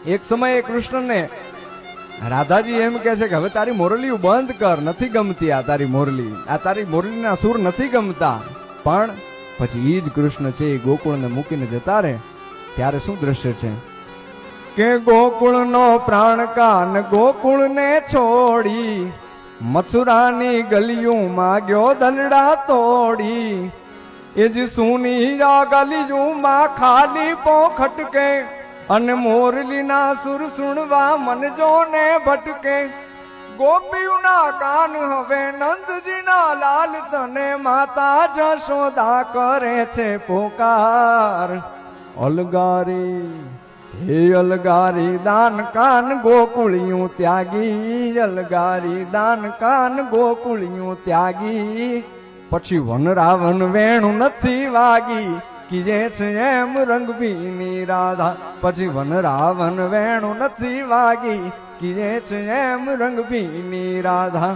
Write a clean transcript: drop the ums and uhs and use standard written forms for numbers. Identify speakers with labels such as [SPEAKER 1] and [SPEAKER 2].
[SPEAKER 1] એક સમયે કૃષ્ણને રાધાજી એમ કહે છે કે હવે તારી મોરલી બંધ કર, નથી ગમતી આ તારી મોરલી, આ તારી મોરલીના સુર નથી ગમતા. પણ પછી ઈ જ કૃષ્ણ છે એ ગોકુળને મૂકીને જતા રહે ત્યારે શું દ્રશ્ય છે કે ગોકુળનો પ્રાણ કાન ગોકુળને છોડી મથુરાની ગલીયું માગ્યો દંડા તોડી. એ જ સુની આ ગલીયું માં ખાલી પો ખટકે અને મોરલીના સુર સુણવા મન જોને ભટકે. ગોપીઓના કાન હવે નંદજીના લાલ તને માતા જશોદા કરે છે પોકાર. અલગારી હે અલગારી દાન કાન ગોકુળિયું ત્યાગી, અલગારી દાન કાન ગોકુળિયું ત્યાગી. પછી વન રાવણ વેણું નથી વાગી કીજે છે એમ રંગભીની રાધા. પછી વન રાવણ વેણું નથી વાગી કીજે છે એમ રંગભીની રાધા.